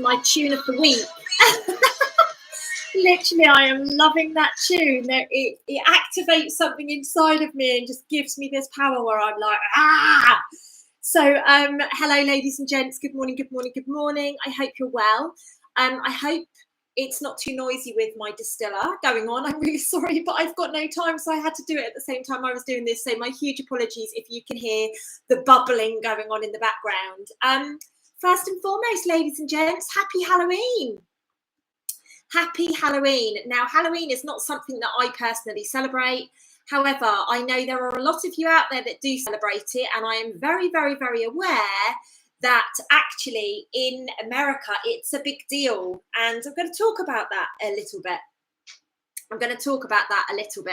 my tune of the week. Literally, I am loving that tune. It activates something inside of me and just gives me this power where I'm like, ah! So, hello, ladies and gents. Good morning, good morning, good morning. I hope you're well. I hope it's not too noisy with my distiller going on. I'm really sorry, but I've got no time, so I had to do it at the same time I was doing this. So my huge apologies if you can hear the bubbling going on in the background. First and foremost, ladies and gents, happy Halloween. Happy Halloween. Now, Halloween is not something that I personally celebrate. However, I know there are a lot of you out there that do celebrate it, and I am very, very, very aware that actually in America, it's a big deal. And I'm going to talk about that a little bit.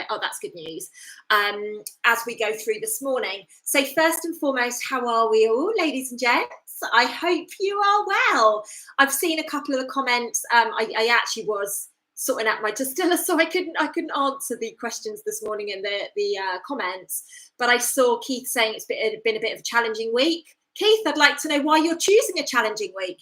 Oh, that's good news. As we go through this morning. So first and foremost, how are we all, ladies and gents? I hope you are well. I've seen a couple of the comments. I actually was sorting out my distiller, so I couldn't answer the questions this morning in the comments. But I saw Keith saying it's been a bit of a challenging week. Keith, I'd like to know why you're choosing a challenging week.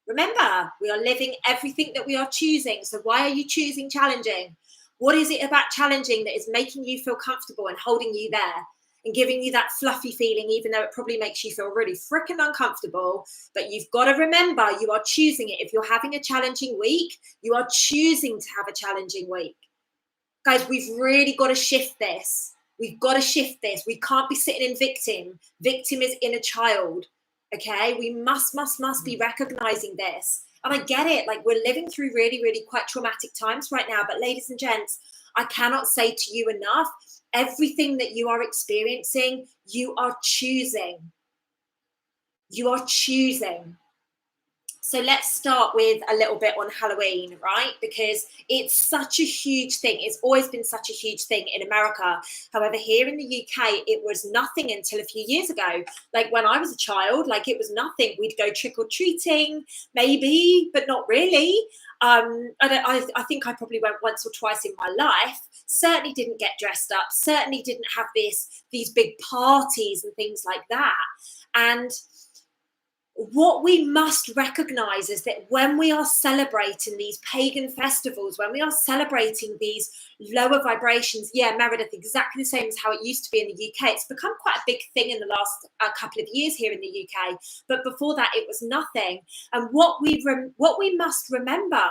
Remember, we are living everything that we are choosing. So why are you choosing challenging? What is it about challenging that is making you feel comfortable and holding you there and giving you that fluffy feeling, even though it probably makes you feel really freaking uncomfortable? But you've got to remember, you are choosing it. If you're having a challenging week, you are choosing to have a challenging week. Guys, we've really got to shift this. We've got to shift this. We can't be sitting in victim. Victim is inner child. Okay, we must be recognizing this. And I get it, like we're living through really, really quite traumatic times right now. But ladies and gents, I cannot say to you enough, everything that you are experiencing, you are choosing. You are choosing. So let's start with a little bit on Halloween, right? Because it's such a huge thing. It's always been such a huge thing in America. However, here in the UK, it was nothing until a few years ago. Like when I was a child, like it was nothing. We'd go trick-or-treating, maybe, but not really. I think I probably went once or twice in my life. Certainly didn't get dressed up. Certainly didn't have these big parties and things like that. And what we must recognize is that when we are celebrating these pagan festivals, when we are celebrating these lower vibrations, yeah, Meredith, exactly the same as how it used to be in the UK. It's become quite a big thing in the last couple of years here in the UK. But before that, it was nothing. And what we must remember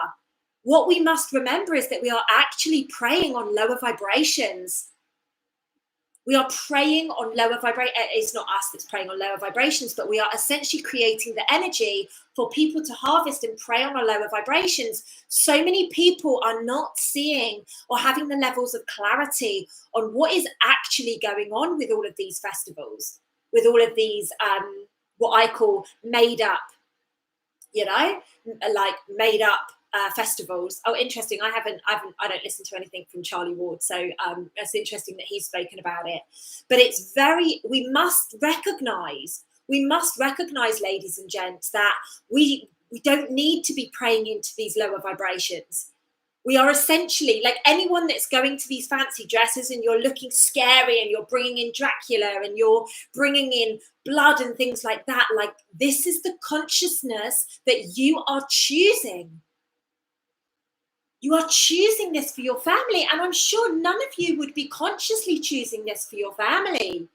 is that we are actually preying on lower vibrations. We are preying on lower vibrations. It's not us that's preying on lower vibrations, but we are essentially creating the energy for people to harvest and prey on our lower vibrations. So many people are not seeing or having the levels of clarity on what is actually going on with all of these festivals, with all of these, what I call made up, like made up festivals. Oh, interesting. I don't listen to anything from Charlie Ward, so it's interesting that he's spoken about it. But it's we must recognize, ladies and gents, that we don't need to be praying into these lower vibrations. We are essentially like anyone that's going to these fancy dresses and you're looking scary and you're bringing in Dracula and you're bringing in blood and things like that. Like this is the consciousness that you are choosing. You are choosing this for your family, and I'm sure none of you would be consciously choosing this for your family.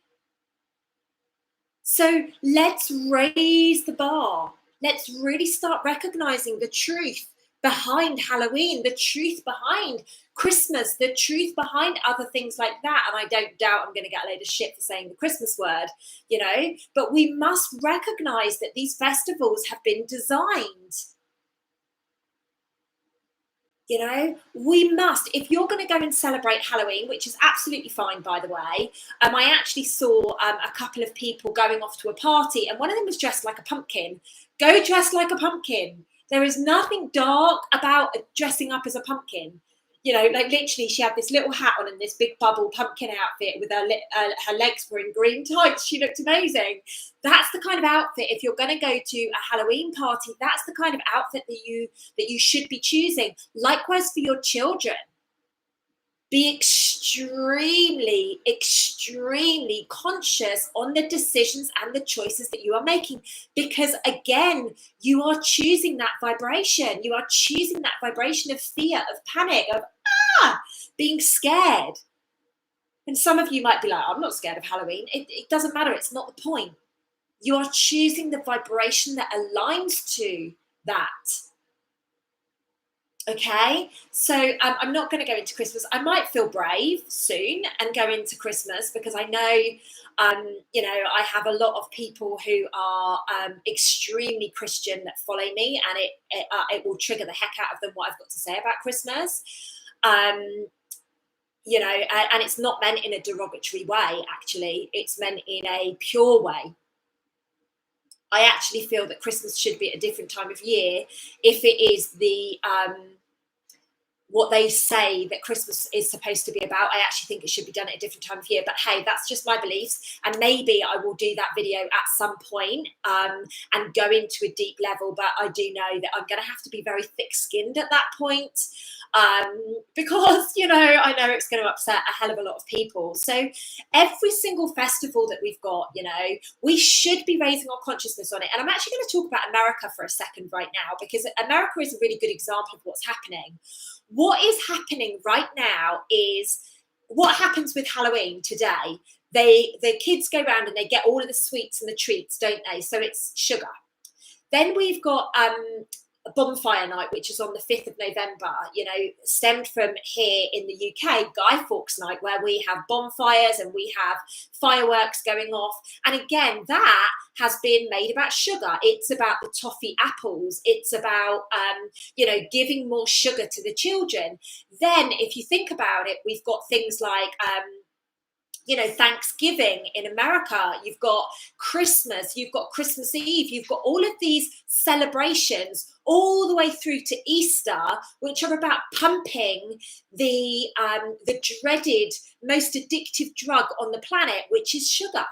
So let's raise the bar. Let's really start recognizing the truth behind Halloween, the truth behind Christmas, the truth behind other things like that. And I don't doubt I'm going to get a load of shit for saying the Christmas word, but we must recognize that these festivals have been designed. We must, if you're going to go and celebrate Halloween, which is absolutely fine, by the way. I actually saw a couple of people going off to a party, and one of them was dressed like a pumpkin. Go dress like a pumpkin. There is nothing dark about dressing up as a pumpkin. Like literally she had this little hat on and this big bubble pumpkin outfit with her legs were in green tights. She looked amazing. That's the kind of outfit, if you're going to go to a Halloween party, that's the kind of outfit that you should be choosing. Likewise for your children. Be extremely, extremely conscious on the decisions and the choices that you are making, because again, you are choosing that vibration. You are choosing that vibration of fear, of panic, of being scared. And some of you might be like, I'm not scared of Halloween. It doesn't matter. It's not the point. You are choosing the vibration that aligns to that. Okay, so I'm not going to go into Christmas. I might feel brave soon and go into Christmas, because I know, you know, I have a lot of people who are extremely Christian that follow me, and it will trigger the heck out of them what I've got to say about Christmas. You know, and it's not meant in a derogatory way, actually. It's meant in a pure way. I actually feel that Christmas should be at a different time of year if it is the what they say that Christmas is supposed to be about. I actually think it should be done at a different time of year. But hey, that's just my beliefs, and maybe I will do that video at some point and go into a deep level. But I do know that I'm going to have to be very thick-skinned at that point, because, you know, I know it's going to upset a hell of a lot of people. So every single festival that we've got, you know, we should be raising our consciousness on it. And I'm actually going to talk about America for a second right now, because America is a really good example of what's happening. What is happening right now is what happens with Halloween today. The kids go around and they get all of the sweets and the treats, don't they? So it's sugar. Then we've got a bonfire night, which is on the 5th of November, you know, stemmed from here in the UK, Guy Fawkes night, where we have bonfires and we have fireworks going off. And again, that has been made about sugar. It's about the toffee apples. It's about, you know, giving more sugar to the children. Then if you think about it, we've got things like, you know, Thanksgiving in America, you've got Christmas, you've got Christmas Eve, you've got all of these celebrations all the way through to Easter, which are about pumping the dreaded, most addictive drug on the planet, which is sugar.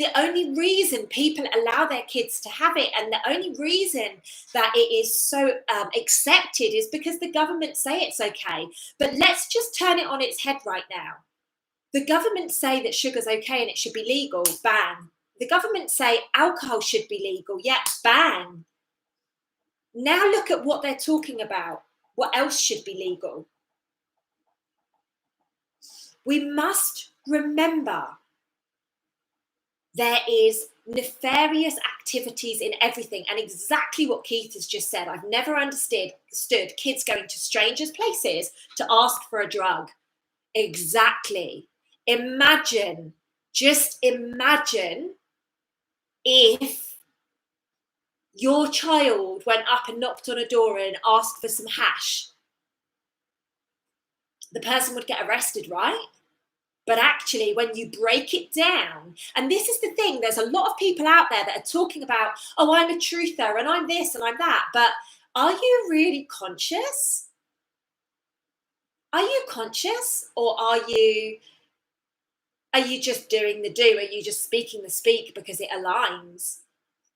The only reason people allow their kids to have it, and the only reason that it is so accepted, is because the government say it's okay. But let's just turn it on its head right now. The government say that sugar's okay and it should be legal, bang. The government say alcohol should be legal, yeah, bang. Now look at what they're talking about. What else should be legal? We must remember there is nefarious activities in everything, and exactly what Keith has just said. I've never understood kids going to strangers' places to ask for a drug. Exactly. Imagine, just imagine if your child went up and knocked on a door and asked for some hash. The person would get arrested, right? But actually, when you break it down, and this is the thing, there's a lot of people out there that are talking about, oh, I'm a truther and I'm this and I'm that. But are you really conscious? Are you conscious, or are you just doing the do? Are you just speaking the speak because it aligns?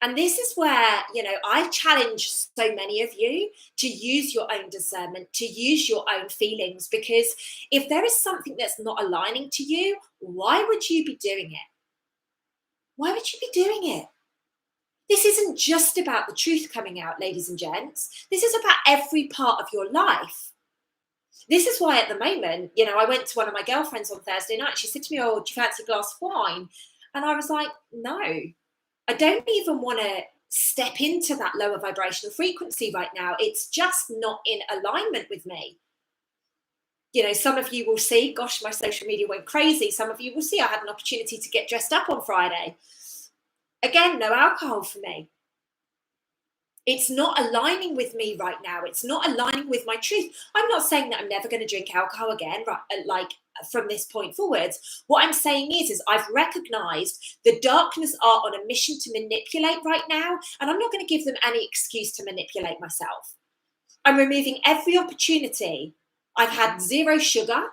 And this is where, you know, I challenge so many of you to use your own discernment, to use your own feelings, because if there is something that's not aligning to you, why would you be doing it? Why would you be doing it? This isn't just about the truth coming out, ladies and gents. This is about every part of your life. This is why at the moment, you know, I went to one of my girlfriends on Thursday night. She said to me, oh, do you fancy a glass of wine? And I was like, no, I don't even want to step into that lower vibrational frequency right now. It's just not in alignment with me. You know, some of you will see, gosh, my social media went crazy. Some of you will see I had an opportunity to get dressed up on Friday. Again, no alcohol for me. It's not aligning with me right now. It's not aligning with my truth. I'm not saying that I'm never going to drink alcohol again, right, like from this point forwards. What I'm saying is I've recognized the darkness are on a mission to manipulate right now, and I'm not going to give them any excuse to manipulate myself. I'm removing every opportunity. I've had zero sugar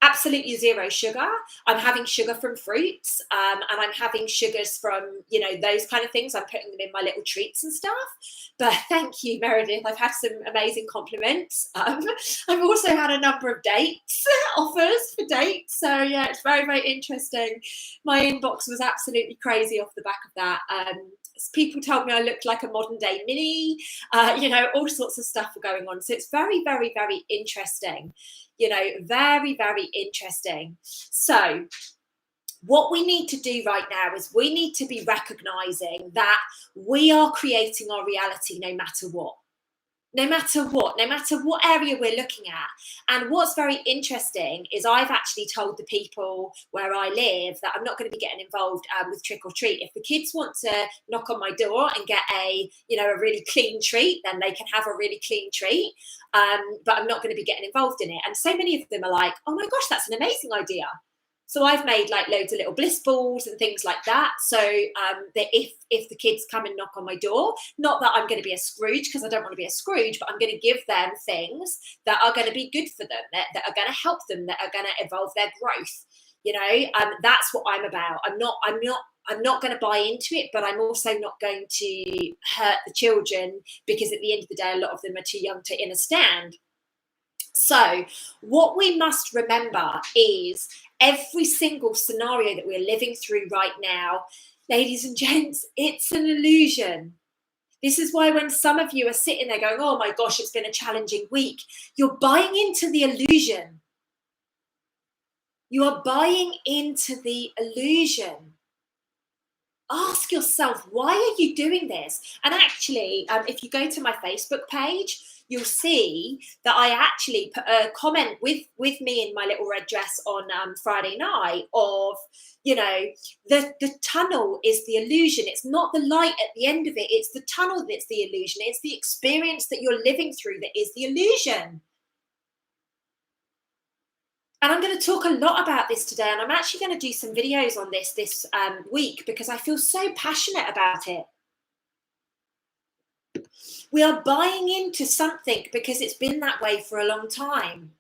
absolutely zero sugar. I'm having sugar from fruits, and I'm having sugars from, you know, those kind of things. I'm putting them in my little treats and stuff. But thank you, Meredith. I've had some amazing compliments. I've also had a number of dates, offers for dates. So yeah, it's very, very interesting. My inbox was absolutely crazy off the back of that. People told me I looked like a modern day Minnie, you know, all sorts of stuff were going on. So it's very, very, very interesting, you know, very, very interesting. So what we need to do right now is we need to be recognizing that we are creating our reality no matter what. No matter what area we're looking at. And what's very interesting is I've actually told the people where I live that I'm not going to be getting involved with trick or treat. If the kids want to knock on my door and get a, you know, a really clean treat, then they can have a really clean treat. But I'm not going to be getting involved in it. And so many of them are like, oh my gosh, that's an amazing idea. So I've made like loads of little bliss balls and things like that. So that if the kids come and knock on my door, not that I'm going to be a Scrooge, because I don't want to be a Scrooge, but I'm going to give them things that are going to be good for them, that are going to help them, that are going to evolve their growth. You know, that's what I'm about. I'm not going to buy into it, but I'm also not going to hurt the children, because at the end of the day, a lot of them are too young to understand. So what we must remember is every single scenario that we're living through right now, ladies and gents, it's an illusion. This is why when some of you are sitting there going, oh my gosh, it's been a challenging week, you're buying into the illusion. You are buying into the illusion. Ask yourself, why are you doing this? And actually, if you go to my Facebook page, you'll see that I actually put a comment with me in my little red dress on Friday night of, you know, the tunnel is the illusion. It's not the light at the end of it. It's the tunnel that's the illusion. It's the experience that you're living through that is the illusion. And I'm going to talk a lot about this today, and I'm actually going to do some videos on this week, because I feel so passionate about it. We are buying into something because it's been that way for a long time.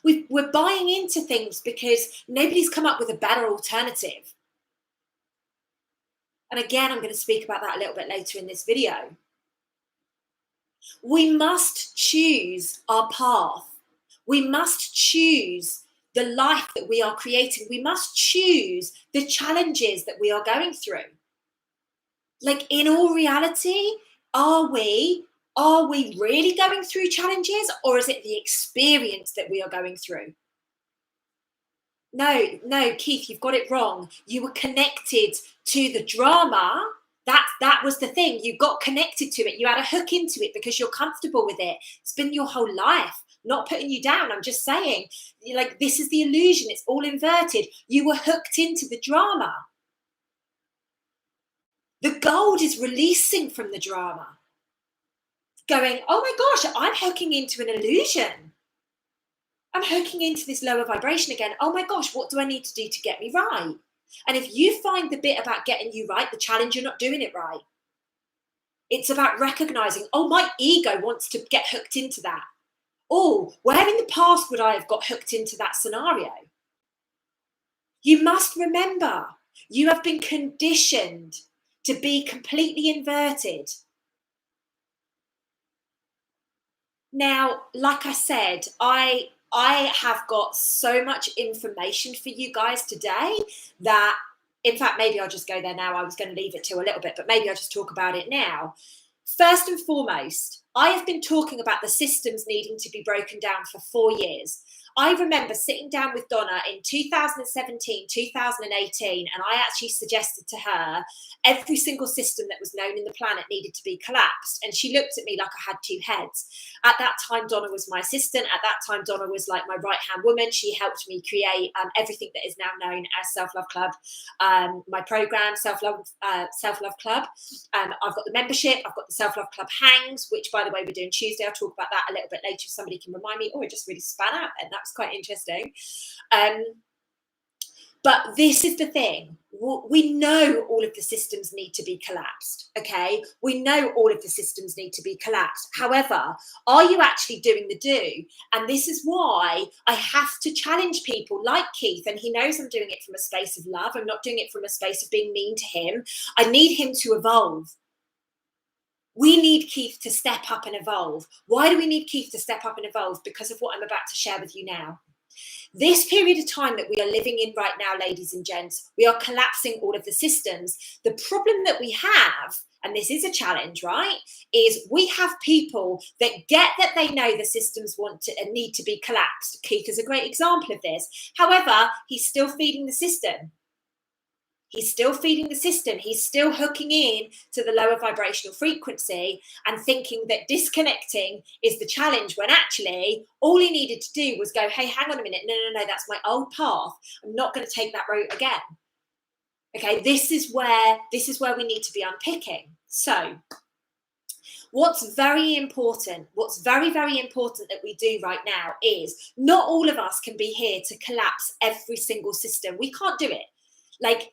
We're buying into things because nobody's come up with a better alternative. And again, I'm going to speak about that a little bit later in this video. We must choose our path. We must choose the life that we are creating. We must choose the challenges that we are going through. Like, in all reality, are we really going through challenges, or is it the experience that we are going through? No, Keith, you've got it wrong. You were connected to the drama. That was the thing. You got connected to it. You had a hook into it because you're comfortable with it. It's been your whole life. Not putting you down. I'm just saying, like, this is the illusion. It's all inverted. You were hooked into the drama. The gold is releasing from the drama. Going, oh my gosh, I'm hooking into an illusion. I'm hooking into this lower vibration again. Oh my gosh, what do I need to do to get me right? And if you find the bit about getting you right, the challenge, you're not doing it right. It's about recognizing, oh, my ego wants to get hooked into that. Oh, where in the past would I have got hooked into that scenario? You must remember, you have been conditioned to be completely inverted. Now, like I said, I have got so much information for you guys today that, in fact, maybe I'll just go there now. I was going to leave it to a little bit, but maybe I'll just talk about it now. First and foremost, I have been talking about the systems needing to be broken down for 4 years. I remember sitting down with Donna in 2017, 2018, and I actually suggested to her every single system that was known in the planet needed to be collapsed. And she looked at me like I had two heads. At that time, Donna was my assistant. At that time, Donna was like my right-hand woman. She helped me create everything that is now known as Self-Love Club, my program, Self-Love Club. I've got the membership. I've got the Self-Love Club Hangs, which, by the way, we're doing Tuesday. I'll talk about that a little bit later if somebody can remind me. Oh, it just really span out, and that's quite interesting. But this is the thing. We know all of the systems need to be collapsed, okay? We know all of the systems need to be collapsed. However, are you actually doing the do? And this is why I have to challenge people like Keith, and he knows I'm doing it from a space of love. I'm not doing it from a space of being mean to him. I need him to evolve. We need Keith to step up and evolve. Why do we need Keith to step up and evolve? Because of what I'm about to share with you now. This period of time that we are living in right now, ladies and gents, we are collapsing all of the systems. The problem that we have, and this is a challenge, right, is we have people that get that they know the systems want to and need to be collapsed. Keith is a great example of this. However, he's still feeding the system. He's still feeding the system. He's still hooking in to the lower vibrational frequency and thinking that disconnecting is the challenge, when actually all he needed to do was go, hey, hang on a minute. No, that's my old path. I'm not going to take that route again. Okay, this is where we need to be unpicking. So what's very important, what's very, very important that we do right now is not all of us can be here to collapse every single system. We can't do it. Like,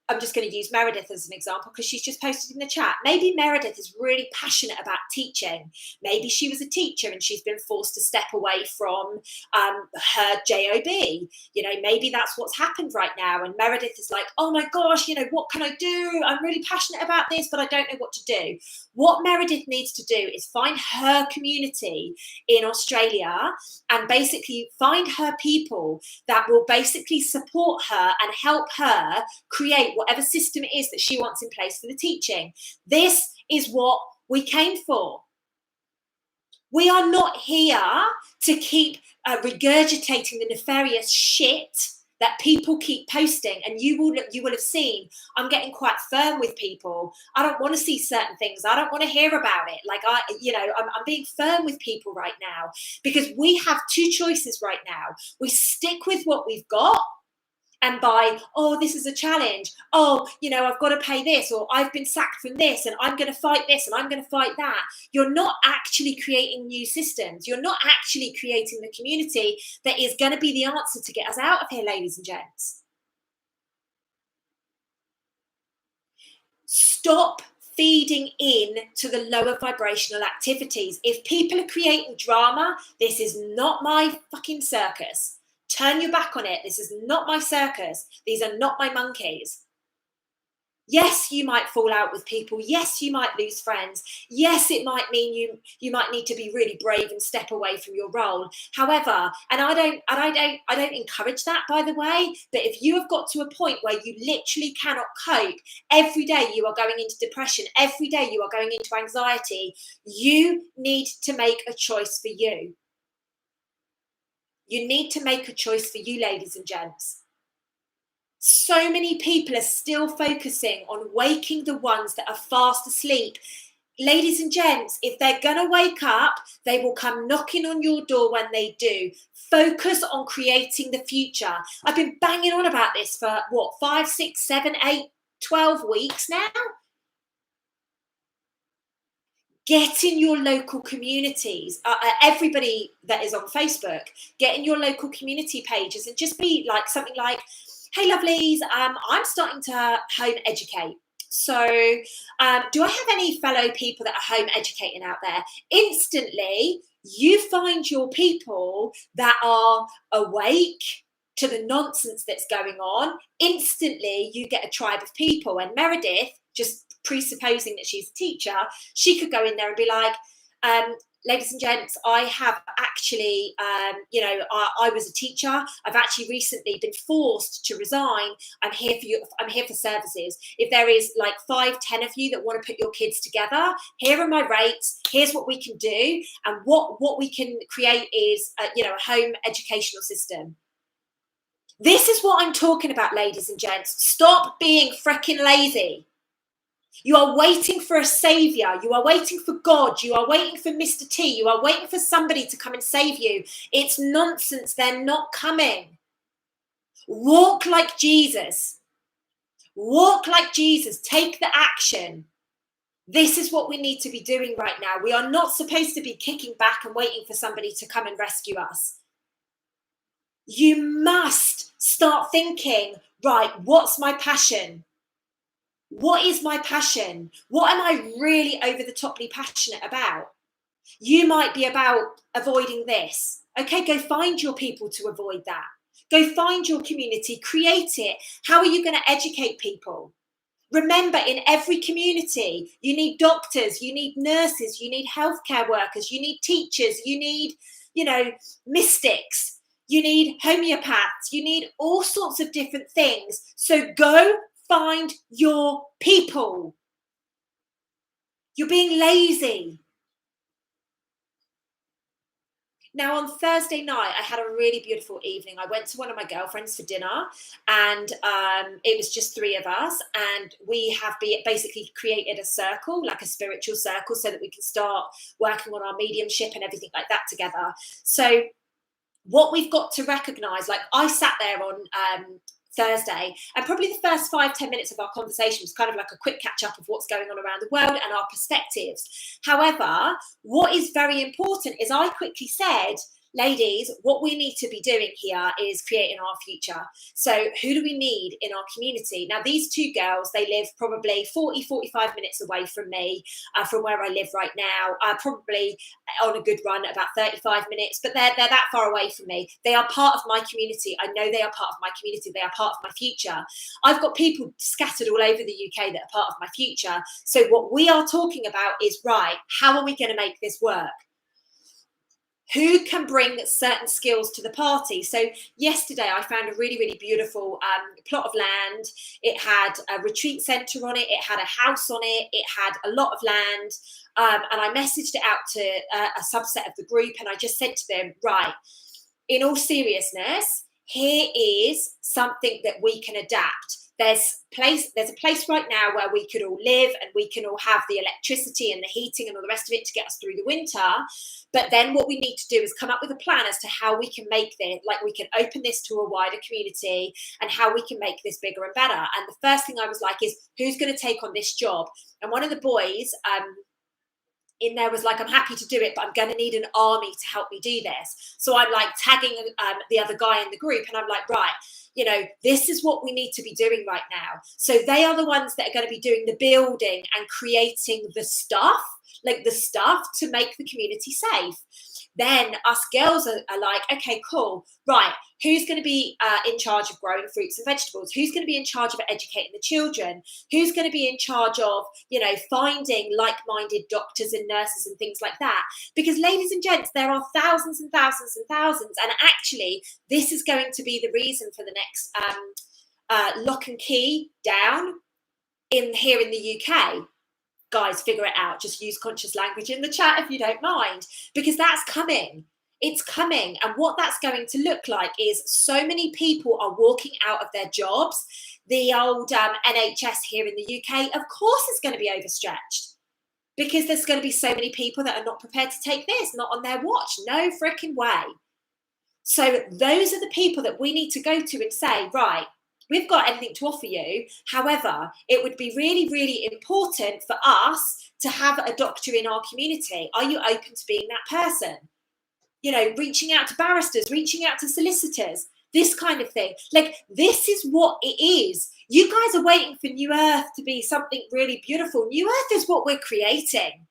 I'm just going to use Meredith as an example because she's just posted in the chat. Maybe Meredith is really passionate about teaching. Maybe she was a teacher and she's been forced to step away from her job. You know, maybe that's what's happened right now. And Meredith is like, oh my gosh, you know, what can I do? I'm really passionate about this, but I don't know what to do. What Meredith needs to do is find her community in Australia and basically find her people that will basically support her and help her create whatever system it is that she wants in place for the teaching. This is what we came for. We are not here to keep regurgitating the nefarious shit that people keep posting. And you will have seen, I'm getting quite firm with people. I don't want to see certain things. I don't want to hear about it. Like I'm being firm with people right now because we have two choices right now. We stick with what we've got and by, oh, this is a challenge. Oh, you know, I've got to pay this, or I've been sacked from this, and I'm going to fight this, and I'm going to fight that. You're not actually creating new systems. You're not actually creating the community that is going to be the answer to get us out of here, ladies and gents. Stop feeding in to the lower vibrational activities. If people are creating drama, this is not my fucking circus. Turn your back on it. This is not my circus. These are not my monkeys. Yes, you might fall out with people. Yes, you might lose friends. Yes, it might mean you might need to be really brave and step away from your role. However, and I don't encourage that, by the way, but if you have got to a point where you literally cannot cope, every day you are going into depression, every day you are going into anxiety, you need to make a choice for you. You need to make a choice for you, ladies and gents. So many people are still focusing on waking the ones that are fast asleep. Ladies and gents, if they're going to wake up, they will come knocking on your door when they do. Focus on creating the future. I've been banging on about this for, 5, 6, 7, 8, 12 weeks now? Get in your local communities. Everybody that is on Facebook, get in your local community pages and just be like something like, hey, lovelies, I'm starting to home educate. So do I have any fellow people that are home educating out there? Instantly, you find your people that are awake to the nonsense that's going on. Instantly, you get a tribe of people. And Meredith, just presupposing that she's a teacher, she could go in there and be like, ladies and gents, I have actually, I was a teacher. I've actually recently been forced to resign. I'm here for you. I'm here for services. If there is like 5, 10 of you that want to put your kids together, here are my rates. Here's what we can do. And what we can create is, a home educational system. This is what I'm talking about, ladies and gents. Stop being freaking lazy. You are waiting for a savior. You are waiting for God. You are waiting for Mr. T. You are waiting for somebody to come and save you. It's nonsense. They're not coming. Walk like Jesus. Walk like Jesus. Take the action. This is what we need to be doing right now. We are not supposed to be kicking back and waiting for somebody to come and rescue us. You must start thinking, right, what's my passion? What is my passion? What am I really over the toply passionate about? You might be about avoiding this. Okay, go find your people to avoid that. Go find your community, create it. How are you going to educate people? Remember, in every community, you need doctors, you need nurses, you need healthcare workers, you need teachers, you need, mystics, you need homeopaths, you need all sorts of different things. So go find your people. You're being lazy. Now, on Thursday night, I had a really beautiful evening. I went to one of my girlfriends for dinner, and it was just three of us. And we have basically created a circle, like a spiritual circle, so that we can start working on our mediumship and everything like that together. So what we've got to recognize, like I sat there on Thursday, and probably the first 5-10 minutes of our conversation was kind of like a quick catch up of what's going on around the world and our perspectives. However, what is very important is I quickly said, ladies, what we need to be doing here is creating our future. So who do we need in our community? Now, these two girls, they live probably 40-45 minutes away from me, from where I live right now, probably on a good run about 35 minutes, but they're that far away from me. They are part of my community. I know they are part of my community. They are part of my future. I've got people scattered all over the UK that are part of my future. So what we are talking about is, right, how are we going to make this work? Who can bring certain skills to the party? So yesterday I found a really, really beautiful plot of land. It had a retreat centre on it. It had a house on it. It had a lot of land. And I messaged it out to a subset of the group. And I just said to them, right, in all seriousness, here is something that we can adapt. There's a place right now where we could all live and we can all have the electricity and the heating and all the rest of it to get us through the winter. But then what we need to do is come up with a plan as to how we can make this, like we can open this to a wider community and how we can make this bigger and better. And the first thing I was like is, who's going to take on this job? And one of the boys in there was like, I'm happy to do it, but I'm going to need an army to help me do this. So I'm like tagging the other guy in the group, and I'm like, right, this is what we need to be doing right now. So they are the ones that are going to be doing the building and creating the stuff, like the stuff to make the community safe. Then us girls are like, okay, cool. Right. Who's going to be in charge of growing fruits and vegetables? Who's going to be in charge of educating the children? Who's going to be in charge of, finding like-minded doctors and nurses and things like that? Because ladies and gents, there are thousands and thousands and thousands. And actually, this is going to be the reason for the next lock and key down here in the UK. Guys, figure it out. Just use conscious language in the chat if you don't mind, because that's coming. It's coming. And what that's going to look like is so many people are walking out of their jobs. The old NHS here in the UK, of course, is going to be overstretched, because there's going to be so many people that are not prepared to take this, not on their watch. No freaking way. So those are the people that we need to go to and say, right, we've got anything to offer you. However, it would be really, really important for us to have a doctor in our community. Are you open to being that person? Reaching out to barristers, reaching out to solicitors, this kind of thing. Like, this is what it is. You guys are waiting for New Earth to be something really beautiful. New Earth is what we're creating.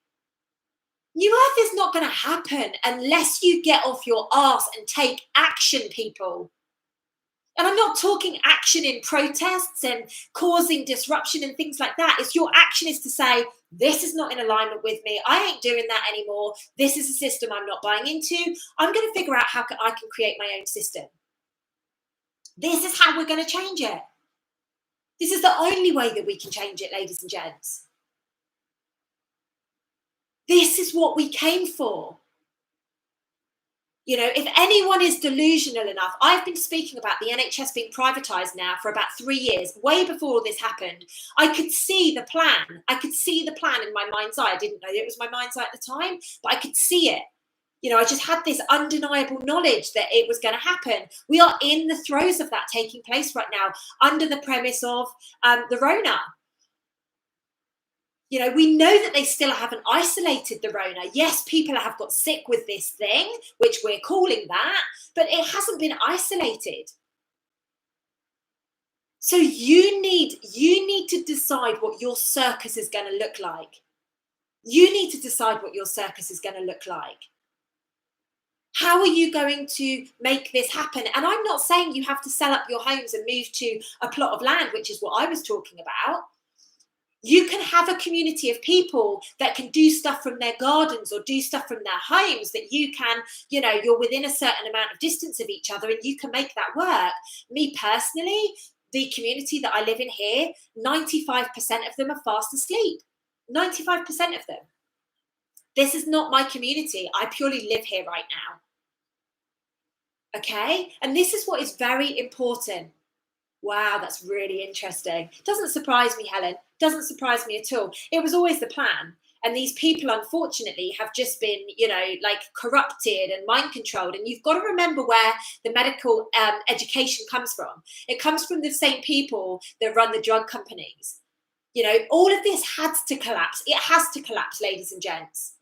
New Earth is not going to happen unless you get off your arse and take action, people. And I'm not talking action in protests and causing disruption and things like that. It's your action is to say, this is not in alignment with me. I ain't doing that anymore. This is a system I'm not buying into. I'm going to figure out how I can create my own system. This is how we're going to change it. This is the only way that we can change it, ladies and gents. This is what we came for. If anyone is delusional enough, I've been speaking about the NHS being privatised now for about 3 years, way before all this happened. I could see the plan. I could see the plan in my mind's eye. I didn't know it was my mind's eye at the time, but I could see it. I just had this undeniable knowledge that it was going to happen. We are in the throes of that taking place right now, under the premise of the Rona. We know that they still haven't isolated the Rona. Yes, people have got sick with this thing, which we're calling that. but it hasn't been isolated. So you need to decide what your circus is going to look like. You need to decide what your circus is going to look like. How are you going to make this happen? And I'm not saying you have to sell up your homes and move to a plot of land, which is what I was talking about. You can have a community of people that can do stuff from their gardens or do stuff from their homes that you can, you know, you're within a certain amount of distance of each other and you can make that work. Me personally, the community that I live in here, 95% of them are fast asleep. 95% of them. This is not my community. I purely live here right now. Okay? And this is what is very important. Wow, that's really interesting. Doesn't surprise me, Helen. Doesn't surprise me at all. It was always the plan. And these people, unfortunately, have just been, you know, like corrupted and mind controlled. And you've got to remember where the medical education comes from. It comes from the same people that run the drug companies. You know, all of this has to collapse. It has to collapse, ladies and gents.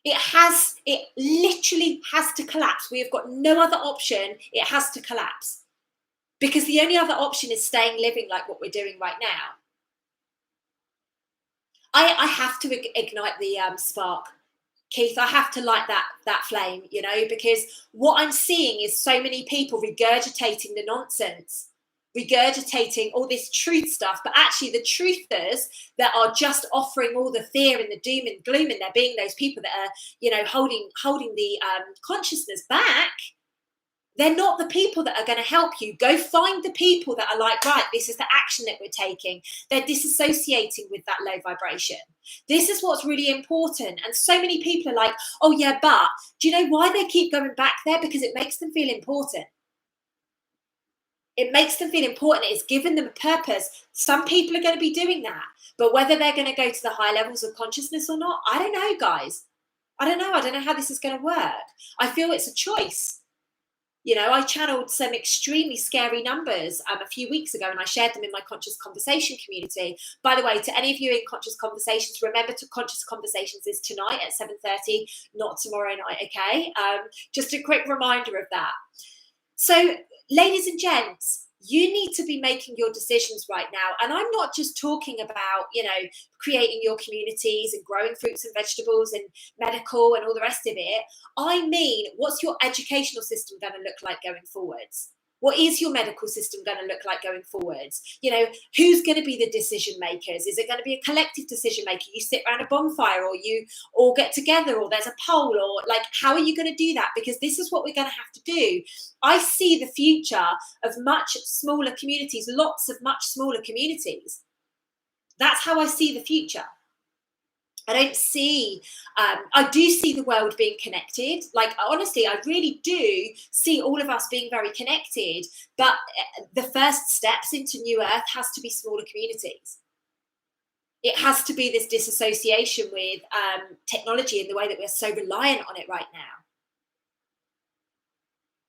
It literally has to collapse. We have got no other option. It has to collapse. Because the only other option is staying living like what we're doing right now. I have to ignite the spark, Keith. I have to light that flame, you know, because what I'm seeing is so many people regurgitating the nonsense, regurgitating all this truth stuff, but actually the truthers that are just offering all the fear and the doom and gloom, and they're being those people that are, you know, holding the consciousness back. They're not the people that are going to help you. Go find the people that are like, right, this is the action that we're taking. They're disassociating with that low vibration. This is what's really important. And so many people are like, oh yeah, but do you know why they keep going back there? Because it makes them feel important. It makes them feel important. It's given them a purpose. Some people are going to be doing that. But whether they're going to go to the high levels of consciousness or not, I don't know, guys. I don't know. I don't know how this is going to work. I feel it's a choice. You know, I channeled some extremely scary numbers a few weeks ago and I shared them in my Conscious Conversation community. By the way, to any of you in Conscious Conversations, remember Conscious Conversations is tonight at 7:30, not tomorrow night, okay? Just a quick reminder of that. So, ladies and gents, you need to be making your decisions right now. And I'm not just talking about, you know, creating your communities and growing fruits and vegetables and medical and all the rest of it. I mean, what's your educational system going to look like going forwards? What is your medical system going to look like going forwards? You know, who's going to be the decision makers? Is it going to be a collective decision maker? You sit around a bonfire, or you all get together, or there's a poll, or like, how are you going to do that? Because this is what we're going to have to do. I see the future of much smaller communities, lots of much smaller communities. That's how I see the future. I don't see, I do see the world being connected. Like, honestly, I really do see all of us being very connected. But the first steps into New Earth has to be smaller communities. It has to be this disassociation with technology in the way that we're so reliant on it right now.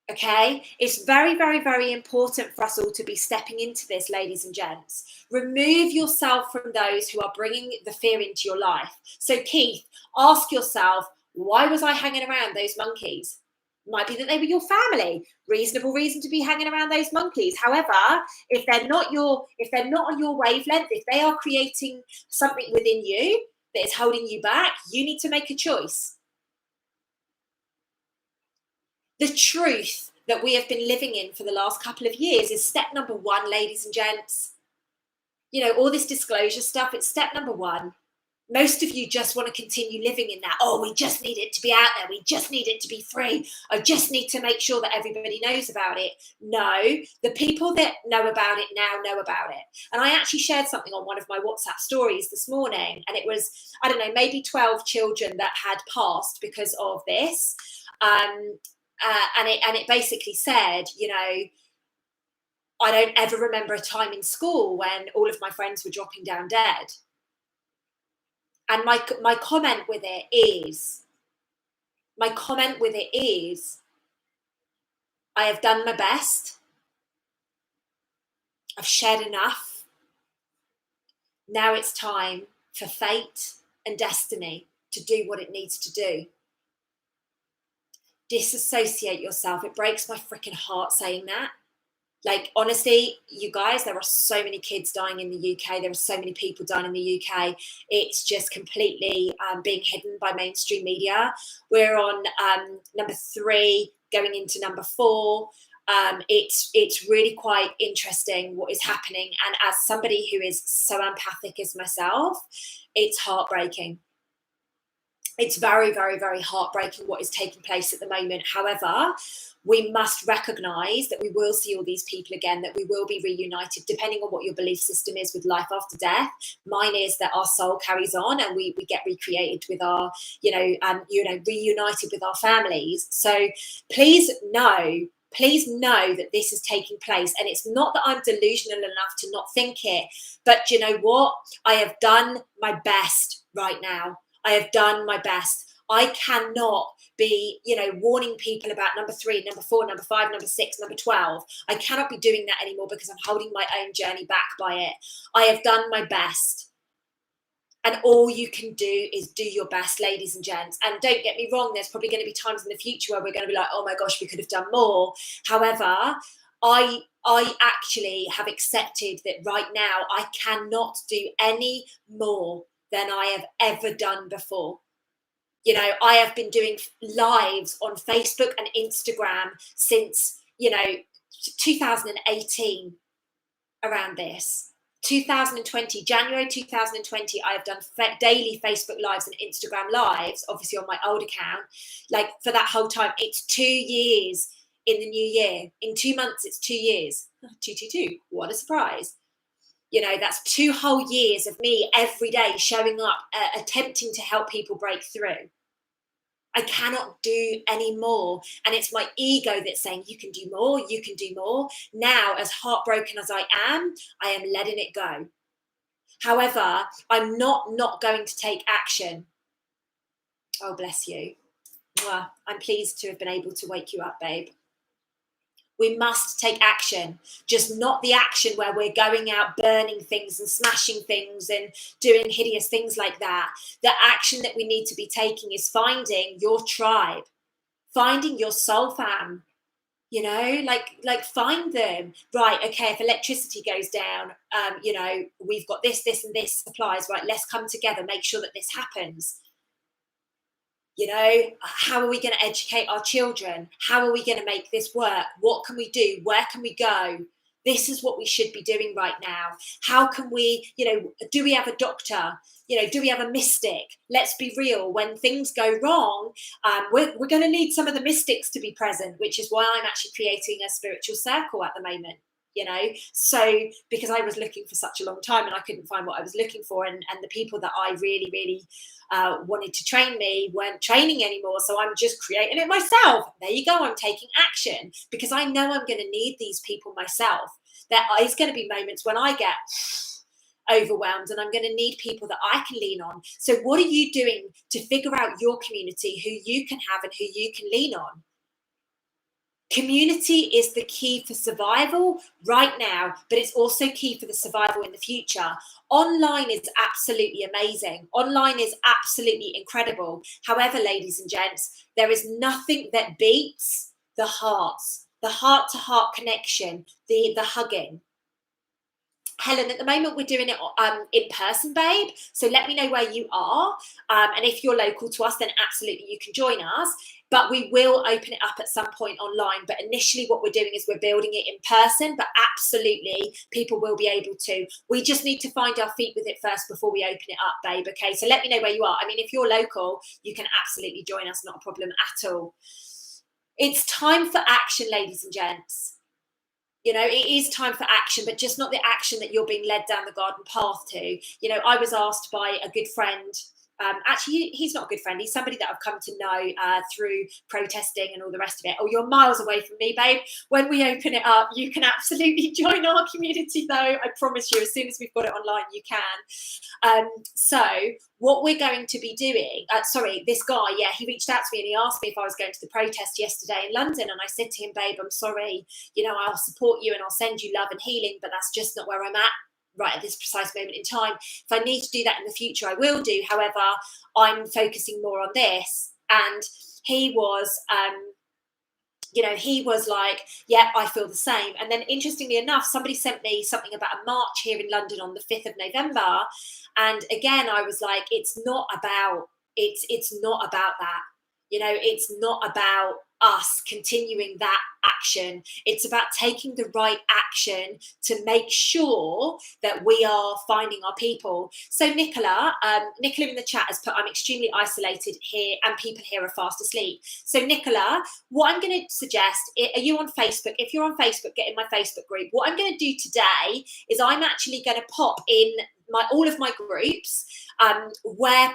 Okay, it's very, very, very important for us all to be stepping into this, ladies and gents. Remove yourself from those who are bringing the fear into your life. So, Keith, ask yourself, why was I hanging around those monkeys? Might be that they were your family. Reasonable reason to be hanging around those monkeys. However, if they're not on your wavelength, if they are creating something within you that is holding you back, you need to make a choice. The truth that we have been living in for the last couple of years is step number one, ladies and gents. You know, all this disclosure stuff, it's step number one. Most of you just want to continue living in that. Oh, we just need it to be out there. We just need it to be free. I just need to make sure that everybody knows about it. No, the people that know about it now know about it. And I actually shared something on one of my WhatsApp stories this morning. And it was, I don't know, maybe 12 children that had passed because of this. And it basically said, you know, I don't ever remember a time in school when all of my friends were dropping down dead. And my comment with it is, I have done my best. I've shared enough. Now it's time for fate and destiny to do what it needs to do. Disassociate yourself. It breaks my freaking heart saying that. Like, honestly, you guys, there are so many kids dying in the UK. There are so many people dying in the UK. It's just completely being hidden by mainstream media. We're on number 3, going into number 4. It's really quite interesting what is happening. And as somebody who is so empathic as myself, it's heartbreaking. It's very, very, very heartbreaking what is taking place at the moment. However, we must recognise that we will see all these people again, that we will be reunited, depending on what your belief system is with life after death. Mine is that our soul carries on and we get recreated with our, reunited with our families. So please know that this is taking place. And it's not that I'm delusional enough to not think it, but you know what? I have done my best right now. I have done my best. I cannot be, warning people about number 3, number 4, number 5, number 6, number 12. I cannot be doing that anymore because I'm holding my own journey back by it. I have done my best. And all you can do is do your best, ladies and gents. And don't get me wrong, there's probably going to be times in the future where we're going to be like, oh my gosh, we could have done more. However, I actually have accepted that right now I cannot do any more than I have ever done before. I have been doing lives on Facebook and Instagram since, 2018 around this. 2020, January 2020, I have done daily Facebook lives and Instagram lives, obviously on my old account. Like for that whole time, it's 2 years in the new year. In 2 months, it's 2 years. 222, what a surprise. That's 2 whole years of me every day showing up, attempting to help people break through. I cannot do any more. And it's my ego that's saying, you can do more, you can do more. Now, as heartbroken as I am letting it go. However, I'm not going to take action. Oh, bless you. Well, I'm pleased to have been able to wake you up, babe. We must take action, just not the action where we're going out burning things and smashing things and doing hideous things like that. The action that we need to be taking is finding your tribe, finding your soul fam, like find them. Right, okay, if electricity goes down, we've got this and this supplies, right, let's come together, make sure that this happens. How are we going to educate our children? How are we going to make this work? What can we do? Where can we go? This is what we should be doing right now. How can we, do we have a doctor? Do we have a mystic? Let's be real. When things go wrong, we're going to need some of the mystics to be present, which is why I'm actually creating a spiritual circle at the moment. So because I was looking for such a long time and I couldn't find what I was looking for, and the people that I really, really wanted to train me weren't training anymore, so I'm just creating it myself. There you go. I'm taking action because I know I'm going to need these people myself. There is going to be moments when I get overwhelmed and I'm going to need people that I can lean on. So what are you doing to figure out your community, who you can have and who you can lean on? Community is the key for survival right now, but it's also key for the survival in the future. Online is absolutely amazing. Online is absolutely incredible. However, ladies and gents, there is nothing that beats the hearts, the heart-to-heart connection, the hugging. Helen, at the moment we're doing it in person, babe. So let me know where you are. And if you're local to us, then absolutely you can join us. But we will open it up at some point online. But initially what we're doing is we're building it in person. But absolutely people will be able to. We just need to find our feet with it first before we open it up, babe. Okay, so let me know where you are. I mean, if you're local, you can absolutely join us. Not a problem at all. It's time for action, ladies and gents. It is time for action, but just not the action that you're being led down the garden path to. I was asked by a good friend, actually, he's not a good friend. He's somebody that I've come to know through protesting and all the rest of it. Oh, you're miles away from me, babe. When we open it up, you can absolutely join our community, though. I promise you, as soon as we've got it online, you can. So what we're going to be doing, this guy, he reached out to me and he asked me if I was going to the protest yesterday in London. And I said to him, babe, I'm sorry, I'll support you and I'll send you love and healing, but that's just not where I'm at right at this precise moment in time. If I need to do that in the future, I will do. However, I'm focusing more on this. And he was you know, he was like, yeah, I feel the same. And then interestingly enough, somebody sent me something about a march here in London on the 5th of November. And again, I was like, it's not about that. You know, it's not about us continuing that action. It's about taking the right action to make sure that we are finding our people. So Nicola in the chat has put, I'm extremely isolated here and people here are fast asleep. So Nicola, what I'm going to suggest, are you on Facebook? If you're on Facebook, get in my Facebook group. What I'm going to do today is I'm actually going to pop in all of my groups where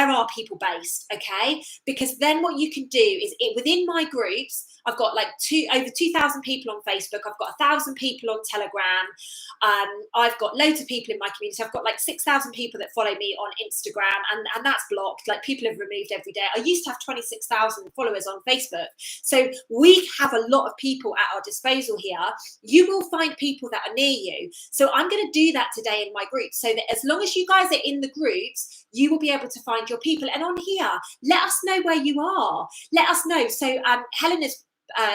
are people based, okay? Because then what you can do is within my groups, I've got like over 2,000 people on Facebook. I've got 1,000 people on Telegram. I've got loads of people in my community. I've got like 6,000 people that follow me on Instagram, and that's blocked. Like people have removed every day. I used to have 26,000 followers on Facebook. So we have a lot of people at our disposal here. You will find people that are near you. So I'm going to do that today in my group, so that as long as you guys are in the groups, you will be able to find your people. And on here, let us know where you are. Let us know. So Helena's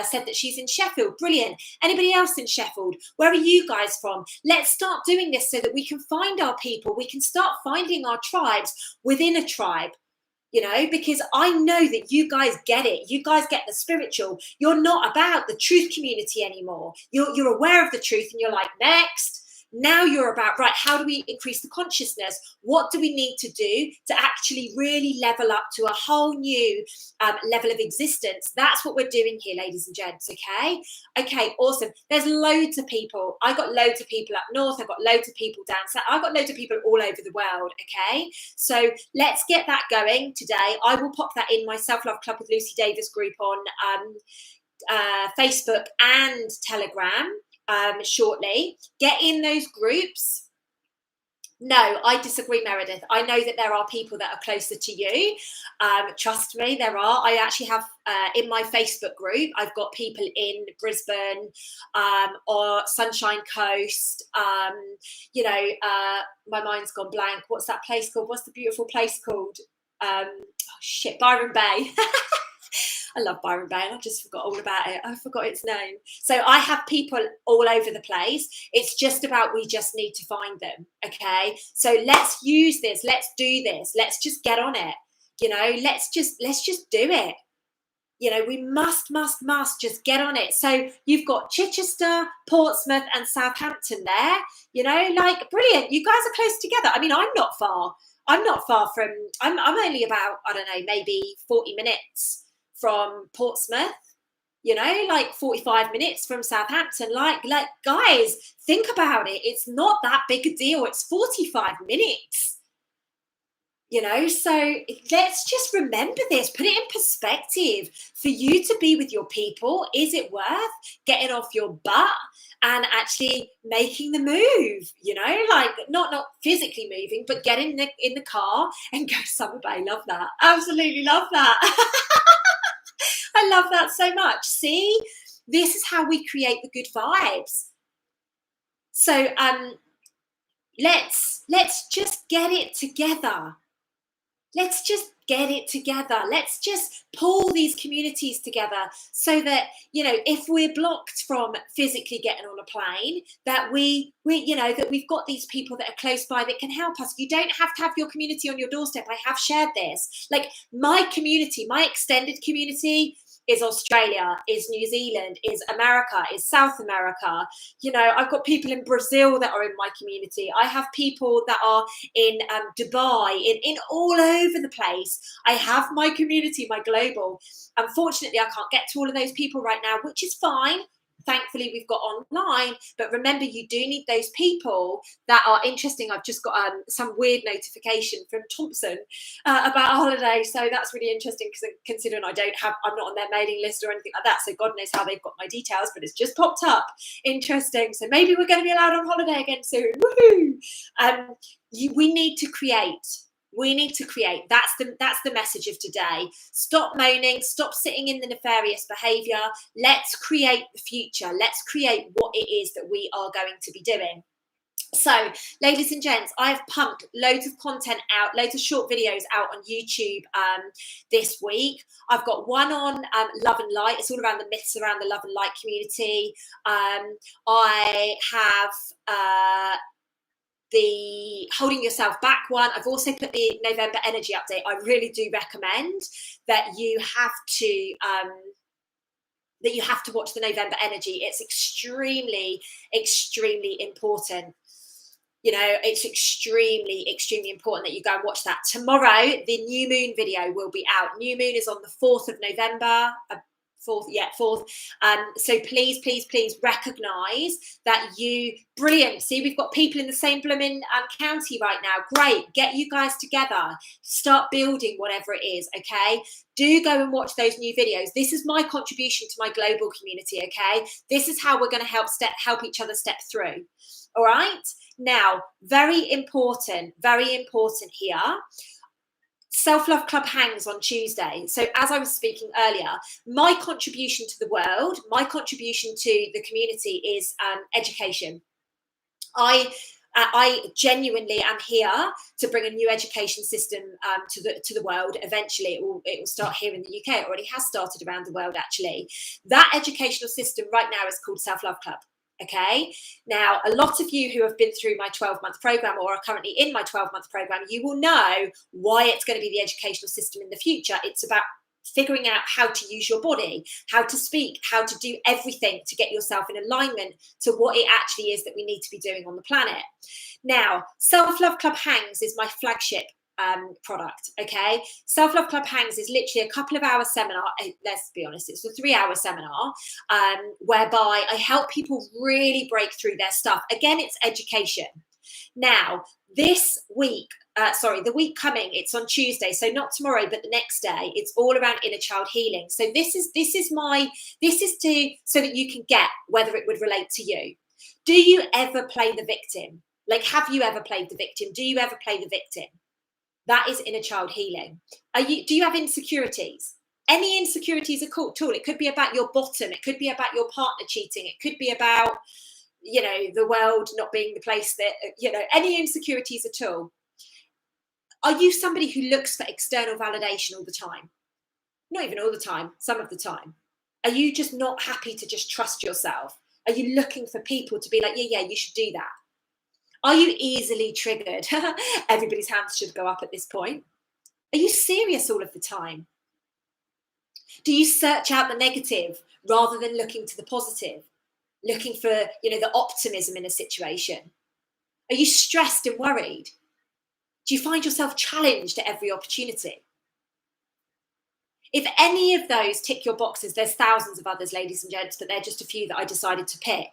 said that she's in Sheffield. Brilliant. Anybody else in Sheffield? Where are you guys from? Let's start doing this so that we can find our people. We can start finding our tribes within a tribe, you know, because I know that you guys get it. You guys get the spiritual. You're not about the truth community anymore. You're aware of the truth and you're like, next. Now you're about, right, how do we increase the consciousness? What do we need to do to actually really level up to a whole new level of existence? That's what we're doing here, ladies and gents, okay? Okay, awesome. There's loads of people. I got loads of people up north. I've got loads of people down south. I've got loads of people all over the world, okay? So let's get that going today. I will pop that in my Self-Love Club with Lucy Davis group on Facebook and Telegram. Shortly. Get in those groups. No, I disagree, Meredith. I know that there are people that are closer to you. Trust me, there are. I actually have in my Facebook group, I've got people in Brisbane or Sunshine Coast. You know, my mind's gone blank. What's that place called? What's the beautiful place called? Oh shit, Byron Bay. I love Byron Bay, and I just forgot all about it. I forgot its name. So I have people all over the place. It's just about, we just need to find them, okay? So let's use this. Let's do this. Let's just get on it. You know, let's just do it. You know, we must just get on it. So you've got Chichester, Portsmouth, and Southampton there. You know, like, brilliant. You guys are close together. I mean, I'm not far from, I'm only about, I don't know, maybe 40 minutes from Portsmouth, you know, like 45 minutes from Southampton. Like guys, think about it. It's not that big a deal. It's 45 minutes, you know. So let's just remember this, put it in perspective. For you to be with your people, is it worth getting off your butt and actually making the move, you know, like not physically moving, but getting in the car and go Summer Bay? Love that. Absolutely love that. I love that so much. See, this is how we create the good vibes. So let's just get it together. Let's just get it together. Let's just pull these communities together so that, you know, if we're blocked from physically getting on a plane, that we you know, that we've got these people that are close by that can help us. You don't have to have your community on your doorstep. I have shared this. Like my community, my extended community is Australia, is New Zealand, is America, is South America. You know, I've got people in Brazil that are in my community. I have people that are in Dubai, in all over the place. I have my community, my global. Unfortunately, I can't get to all of those people right now, which is fine. Thankfully, we've got online, but remember, you do need those people that are interesting. I've just got some weird notification from Thompson about a holiday, so that's really interesting, because considering I'm not on their mailing list or anything like that, so God knows how they've got my details, but it's just popped up. Interesting. So maybe we're going to be allowed on holiday again soon. Woohoo! We need to create. We need to create. That's the message of today. Stop moaning. Stop sitting in the nefarious behavior. Let's create the future. Let's create what it is that we are going to be doing. So, ladies and gents, I've pumped loads of content out, loads of short videos out on YouTube this week. I've got one on love and light. It's all around the myths around the love and light community. I have the holding yourself back one. I've also put the November energy update. I really do recommend that you have to watch the November energy. It's extremely, extremely important. You know, it's extremely, extremely important that you go and watch that. Tomorrow, the new moon video will be out. New moon is on the 4th of November. 4th. So please, please, please recognise that brilliant. See, we've got people in the same blooming county right now. Great. Get you guys together. Start building whatever it is, okay? Do go and watch those new videos. This is my contribution to my global community, okay? This is how we're going to help each other step through. All right? Now, very important here. Self-Love Club hangs on Tuesday. So as I was speaking earlier, my contribution to the world, my contribution to the community is education. I genuinely am here to bring a new education system to the world. Eventually, it will start here in the UK. It already has started around the world, actually. That educational system right now is called Self-Love Club. Okay, now a lot of you who have been through my 12-month program or are currently in my 12-month program, you will know why it's going to be the educational system in the future. It's about figuring out how to use your body, how to speak, how to do everything to get yourself in alignment to what it actually is that we need to be doing on the planet. Now, Self-Love Club Hangs is my flagship product. Okay, Self-Love Club Hangs is literally a couple of hour seminar. Let's be honest, it's a 3-hour seminar whereby I help people really break through their stuff. Again, it's education. Now, this week, the week coming, it's on Tuesday, so not tomorrow, but the next day. It's all around inner child healing. So this is so that you can get whether it would relate to you. Do you ever play the victim? Like, have you ever played the victim? Do you ever play the victim? That is inner child healing. Do you have insecurities? Any insecurities are cool. It could be about your bottom. It could be about your partner cheating. It could be about, you know, the world not being the place that, you know, any insecurities at all. Are you somebody who looks for external validation all the time? Not even all the time, some of the time. Are you just not happy to just trust yourself? Are you looking for people to be like, yeah, you should do that? Are you easily triggered? Everybody's hands should go up at this point. Are you serious all of the time? Do you search out the negative rather than looking to the positive? Looking for, you know, the optimism in a situation? Are you stressed and worried? Do you find yourself challenged at every opportunity? If any of those tick your boxes, there's thousands of others, ladies and gents, but they're just a few that I decided to pick.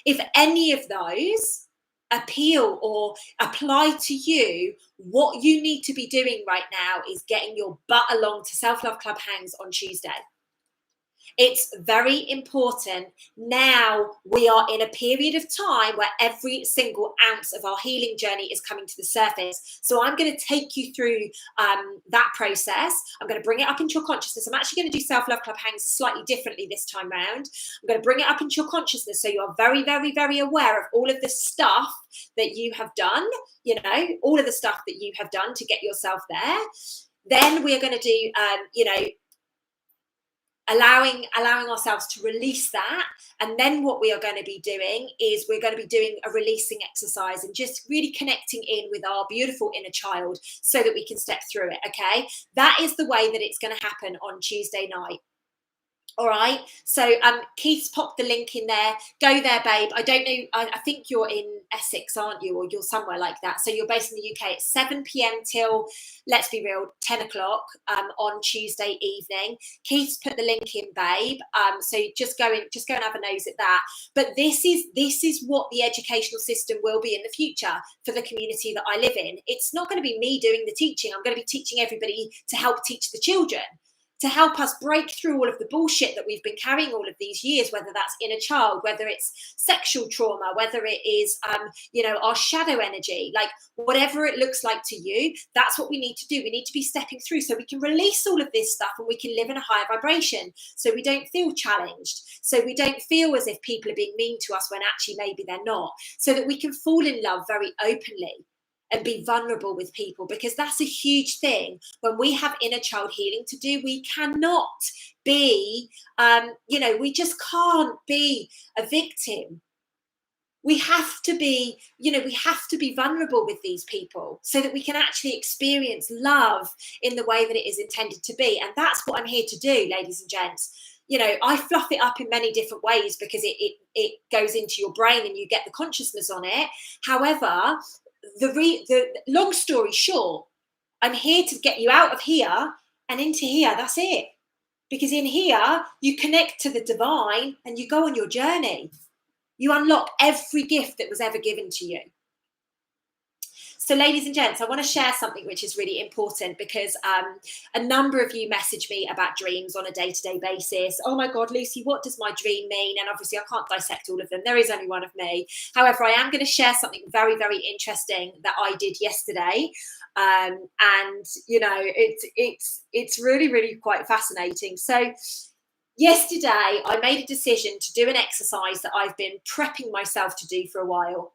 If any of those appeal or apply to you, what you need to be doing right now is getting your butt along to Self-Love Club Hangs on Tuesday. It's very important. Now we are in a period of time where every single ounce of our healing journey is coming to the surface. So I'm going to take you through that process. I'm going to bring it up into your consciousness. I'm actually going to do Self-Love Club Hangs slightly differently this time round. I'm going to bring it up into your consciousness so you're very, very, very aware of all of the stuff that you have done, you know, all of the stuff that you have done to get yourself there. Then we're going to do, you know, allowing ourselves to release that. And then what we are going to be doing is we're going to be doing a releasing exercise and just really connecting in with our beautiful inner child so that we can step through it. Okay, that is the way that it's going to happen on Tuesday night. All right, so Keith's popped the link in there. Go there, babe. I don't know, I think you're in Essex, aren't you? Or you're somewhere like that. So you're based in the UK. It's 7 p.m. till, let's be real, 10 o'clock on Tuesday evening. Keith's put the link in, babe. So just go and have a nose at that. But this is what the educational system will be in the future for the community that I live in. It's not going to be me doing the teaching. I'm going to be teaching everybody to help teach the children. to help us break through all of the bullshit that we've been carrying all of these years, whether that's inner child, whether it's sexual trauma, whether it is, our shadow energy, like whatever it looks like to you, that's what we need to do. We need to be stepping through so we can release all of this stuff and we can live in a higher vibration, so we don't feel challenged, so we don't feel as if people are being mean to us when actually maybe they're not, so that we can fall in love very openly and be vulnerable with people, because that's a huge thing. When we have inner child healing to do, we cannot be, we just can't be a victim. We have to be, we have to be vulnerable with these people so that we can actually experience love in the way that it is intended to be. And that's what I'm here to do, ladies and gents. I fluff it up in many different ways because it goes into your brain and you get the consciousness on it. However, the long story short, I'm here to get you out of here and into here. That's it. Because in here, you connect to the divine and you go on your journey. You unlock every gift that was ever given to you. So, ladies and gents, I want to share something which is really important, because a number of you message me about dreams on a day-to-day basis. Oh my God, Lucy, what does my dream mean? And obviously I can't dissect all of them. There is only one of me. However, I am going to share something very, very interesting that I did yesterday. It's really, really quite fascinating. So yesterday, I made a decision to do an exercise that I've been prepping myself to do for a while.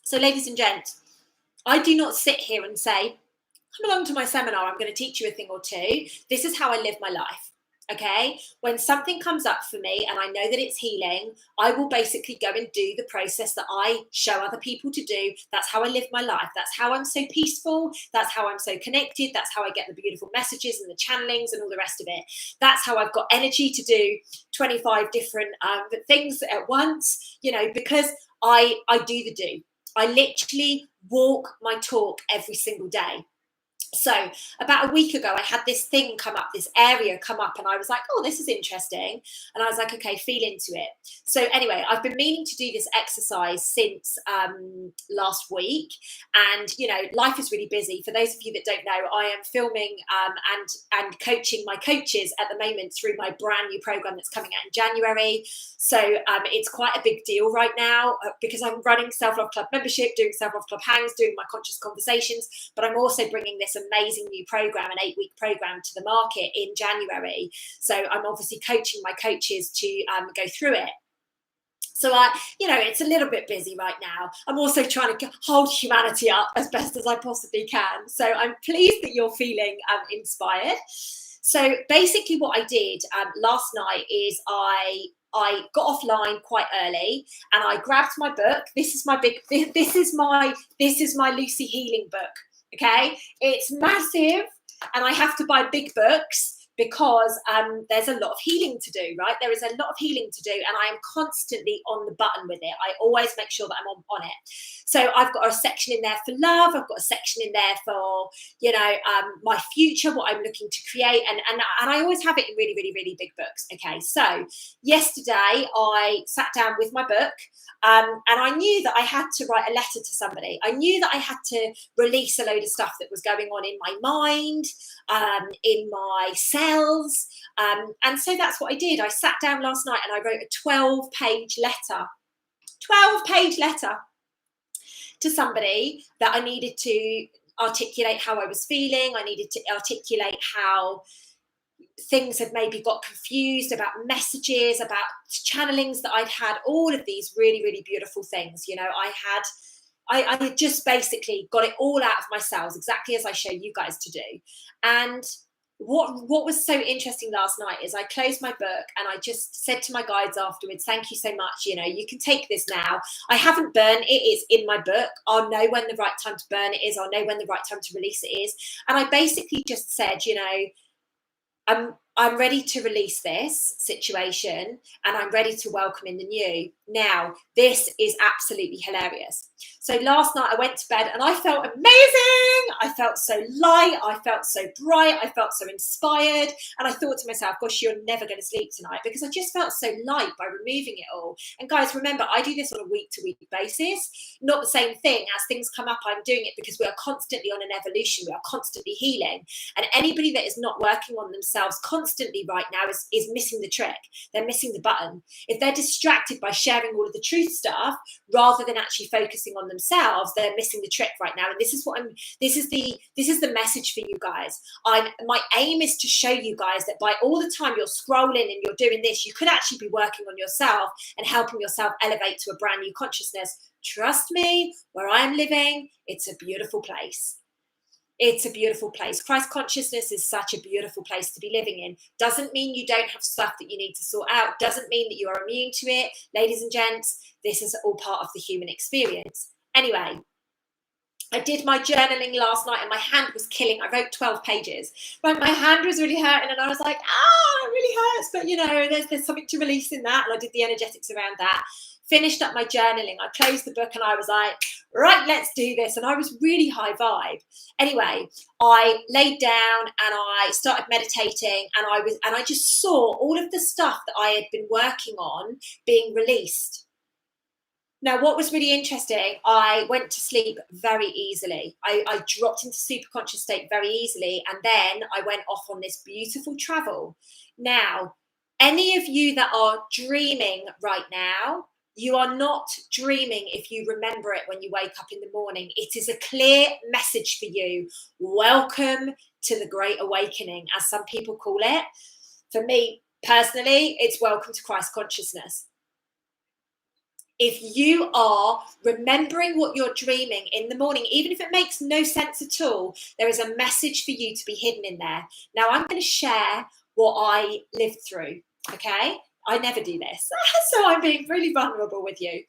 So, ladies and gents, I do not sit here and say, come along to my seminar, I'm going to teach you a thing or two. This is how I live my life, okay? When something comes up for me and I know that it's healing, I will basically go and do the process that I show other people to do. That's how I live my life. That's how I'm so peaceful. That's how I'm so connected. That's how I get the beautiful messages and the channelings and all the rest of it. That's how I've got energy to do 25 different things at once, because I do the do. I literally walk my talk every single day. So about a week ago, I had this thing come up, this area come up, and I was like, oh, this is interesting. And I was like, okay, feel into it. So anyway, I've been meaning to do this exercise since last week. And, life is really busy. For those of you that don't know, I am filming and coaching my coaches at the moment through my brand new program that's coming out in January. So it's quite a big deal right now because I'm running Self-Love Club membership, doing Self-Love Club hangs, doing my conscious conversations, but I'm also bringing this amazing new program, an 8-week program, to the market in January. So I'm obviously coaching my coaches to go through it. So it's a little bit busy right now. I'm also trying to hold humanity up as best as I possibly can. So I'm pleased that you're feeling inspired. So basically what I did last night is I got offline quite early and I grabbed my book. This is my Lucy Healing book. Okay, it's massive and I have to buy big books because there's a lot of healing to do, right? There is a lot of healing to do and I am constantly on the button with it. I always make sure that I'm on it. So I've got a section in there for love. I've got a section in there for, my future, what I'm looking to create. And I always have it in really, really, really big books. Okay, so yesterday I sat down with my book and I knew that I had to write a letter to somebody. I knew that I had to release a load of stuff that was going on in my mind, in my cells. And so that's what I did. I sat down last night and I wrote a 12-page letter. 12-page letter to somebody that I needed to articulate how I was feeling. I needed to articulate how things had maybe got confused about messages, about channelings that I'd had, all of these really, really beautiful things. I had just basically got it all out of my cells, exactly as I show you guys to do. And what was so interesting last night is I closed my book and I just said to my guides afterwards, thank you so much. You can take this now. I haven't burned it. It's in my book. I'll know when the right time to burn it is. I'll know when the right time to release it is. And I basically just said, I'm ready to release this situation and I'm ready to welcome in the new. Now, this is absolutely hilarious. So last night I went to bed and I felt amazing. I felt so light. I felt so bright. I felt so inspired. And I thought to myself, gosh, you're never going to sleep tonight, because I just felt so light by removing it all. And guys, remember, I do this on a week-to-week basis. Not the same thing. As things come up, I'm doing it because we are constantly on an evolution. We are constantly healing. And anybody that is not working on themselves constantly right now is missing the trick. They're missing the button. If they're distracted by sharing all of the truth stuff rather than actually focusing on themselves, they're missing the trick right now. And this is the message for you guys. My aim is to show you guys that by all the time you're scrolling and you're doing this, you could actually be working on yourself and helping yourself elevate to a brand new consciousness. Trust me, where I'm living, it's a beautiful place. It's a beautiful place. Christ consciousness is such a beautiful place to be living in. Doesn't mean you don't have stuff that you need to sort out. Doesn't mean that you are immune to it. Ladies and gents, this is all part of the human experience. Anyway, I did my journaling last night and my hand was killing. I wrote 12 pages. But my hand was really hurting and I was like, it really hurts. But, you know, there's something to release in that. And I did the energetics around that. Finished up my journaling. I closed the book and I was like, right, let's do this. And I was really high vibe. Anyway, I laid down and I started meditating and I just saw all of the stuff that I had been working on being released. Now, what was really interesting, I went to sleep very easily. I dropped into super conscious state very easily. And then I went off on this beautiful travel. Now, any of you that are dreaming right now, you are not dreaming if you remember it when you wake up in the morning. It is a clear message for you. Welcome to the Great Awakening, as some people call it. For me, personally, it's welcome to Christ consciousness. If you are remembering what you're dreaming in the morning, even if it makes no sense at all, there is a message for you to be hidden in there. Now, I'm going to share what I lived through, okay? I never do this, so I'm being really vulnerable with you.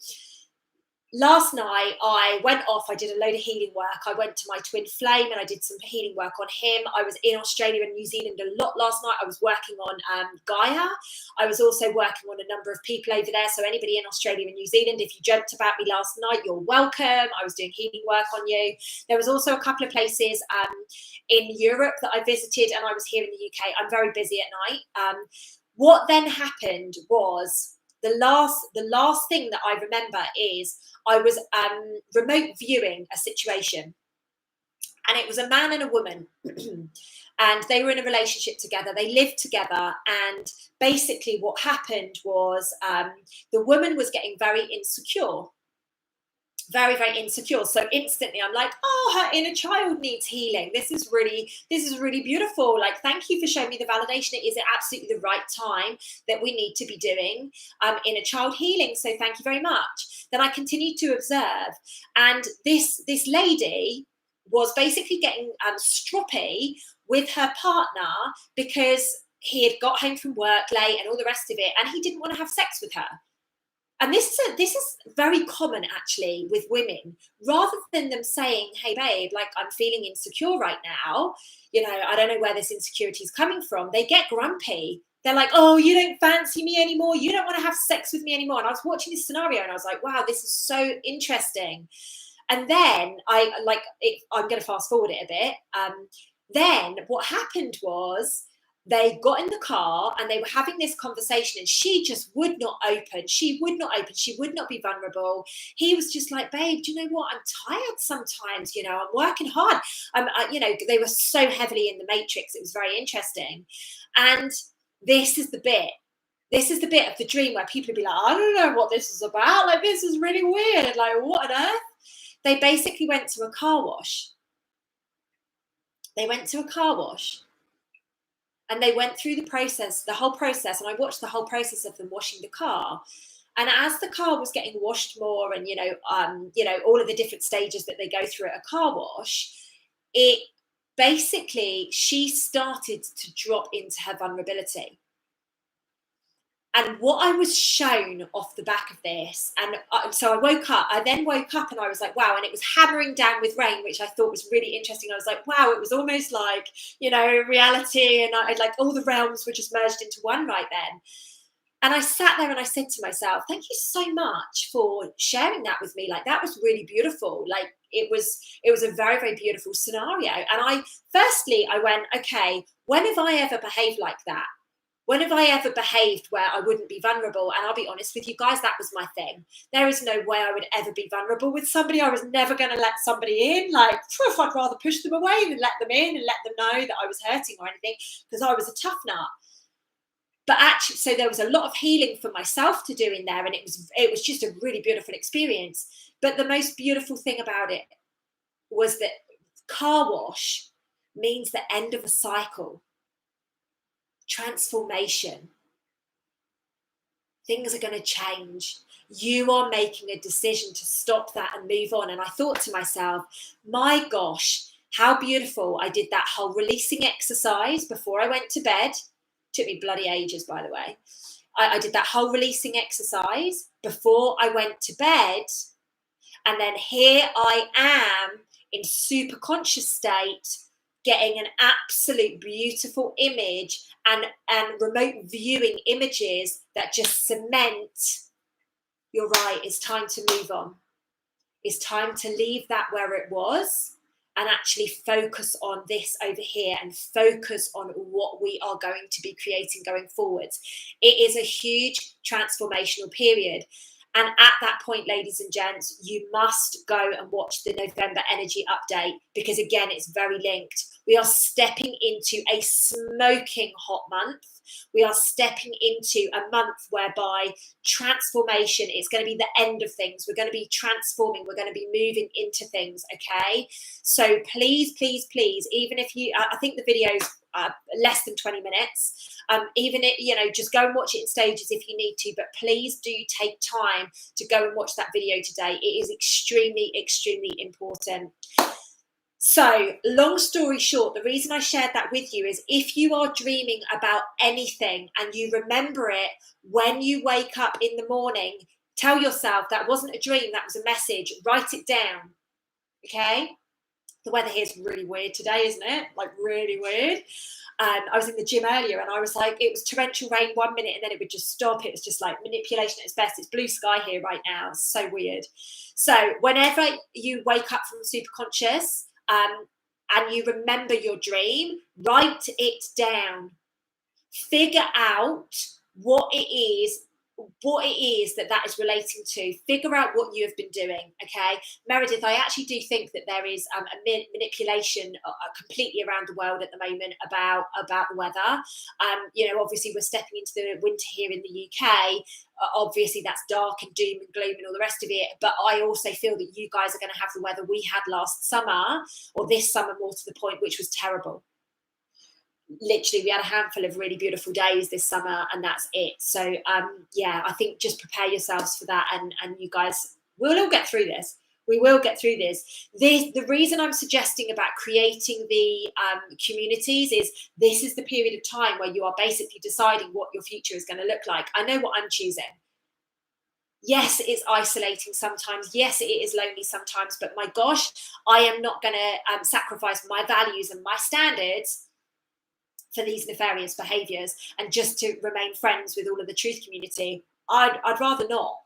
Last night, I went off, I did a load of healing work. I went to my twin flame and I did some healing work on him. I was in Australia and New Zealand a lot last night. I was working on Gaia. I was also working on a number of people over there. So anybody in Australia and New Zealand, if you dreamt about me last night, you're welcome. I was doing healing work on you. There was also a couple of places in Europe that I visited, and I was here in the UK. I'm very busy at night. What then happened was the last thing that I remember is I was remote viewing a situation, and it was a man and a woman and they were in a relationship together. They lived together, and basically what happened was the woman was getting very insecure. Very, very insecure. So instantly I'm like, her inner child needs healing. This is really beautiful. Like, thank you for showing me the validation. It is absolutely the right time that we need to be doing inner child healing. So thank you very much. Then I continued to observe, and this lady was basically getting stroppy with her partner because he had got home from work late and all the rest of it, and he didn't want to have sex with her. And this is very common actually with women. Rather than them saying, hey babe, like, I'm feeling insecure right now, you know, I don't know where this insecurity is coming from, they get grumpy. They're like, oh, you don't fancy me anymore, you don't want to have sex with me anymore. And I was watching this scenario and I was like, wow, this is so interesting. And then I'm going to fast forward it a bit. Then what happened was, they got in the car and they were having this conversation, and she just would not open. She would not be vulnerable. He was just like, babe, do you know what? I'm tired sometimes, you know, I'm working hard. You know, they were so heavily in the matrix. It was very interesting. And this is the bit of the dream where people would be like, I don't know what this is about. Like, this is really weird. Like, what on earth? They basically went to a car wash. And they went through the whole process, and I watched the whole process of them washing the car. And as the car was getting washed more, and you know, all of the different stages that they go through at a car wash, it basically, she started to drop into her vulnerability. And what I was shown off the back of this, and so I then woke up and I was like, wow, and it was hammering down with rain, which I thought was really interesting. I was like, wow, it was almost like, you know, reality, and I like all the realms were just merged into one right then. And I sat there and I said to myself, thank you so much for sharing that with me. Like, that was really beautiful. Like, it was a very, very beautiful scenario. And firstly, I went, okay, when have I ever behaved like that? When have I ever behaved where I wouldn't be vulnerable? And I'll be honest with you guys, that was my thing. There is no way I would ever be vulnerable with somebody. I was never going to let somebody in. Like, I'd rather push them away than let them in and let them know that I was hurting or anything, because I was a tough nut. But actually, so there was a lot of healing for myself to do in there, and it was just a really beautiful experience. But the most beautiful thing about it was that car wash means the end of a cycle. Transformation. Things are going to change. You are making a decision to stop that and move on. And I thought to myself, my gosh, how beautiful. I did that whole releasing exercise before I went to bed. Took me bloody ages, by the way. I did that whole releasing exercise before I went to bed. And then here I am in super conscious state, getting an absolute beautiful image and remote viewing images that just cement, you're right, it's time to move on. It's time to leave that where it was and actually focus on this over here and focus on what we are going to be creating going forwards. It is a huge transformational period. And at that point, ladies and gents, you must go and watch the November energy update, because again, it's very linked. We are stepping into a smoking hot month. We are stepping into a month whereby transformation is going to be the end of things. We're going to be transforming. We're going to be moving into things. Okay. So please, please, please, even if you, I think the video's less than 20 minutes. Even it, you know, just go and watch it in stages if you need to, but please do take time to go and watch that video today. It is extremely, extremely important. So, long story short, the reason I shared that with you is if you are dreaming about anything and you remember it when you wake up in the morning, tell yourself that wasn't a dream, that was a message. Write it down. Okay? The weather here is really weird today, isn't it? Like, really weird. I was in the gym earlier and I was like, it was torrential rain 1 minute and then it would just stop. It was just like manipulation at its best. It's blue sky here right now. It's so weird. So whenever you wake up from super conscious and you remember your dream, write it down. Figure out what it is that is relating to. Figure out what you have been doing. Okay, Meredith, I actually do think that there is a manipulation completely around the world at the moment about the weather. You know, obviously we're stepping into the winter here in the UK. Obviously that's dark and doom and gloom and all the rest of it, but I also feel that you guys are going to have the weather we had last summer, or this summer more to the point, which was terrible. Literally, we had a handful of really beautiful days this summer and that's it. So yeah, I think just prepare yourselves for that, and you guys, we'll all get through this. We will get through this. The reason I'm suggesting about creating the communities is this is the period of time where you are basically deciding what your future is going to look like. I know what I'm choosing. Yes, it's isolating sometimes. Yes, it is lonely sometimes, but my gosh, I am not going to sacrifice my values and my standards for these nefarious behaviours and just to remain friends with all of the truth community. I'd rather not.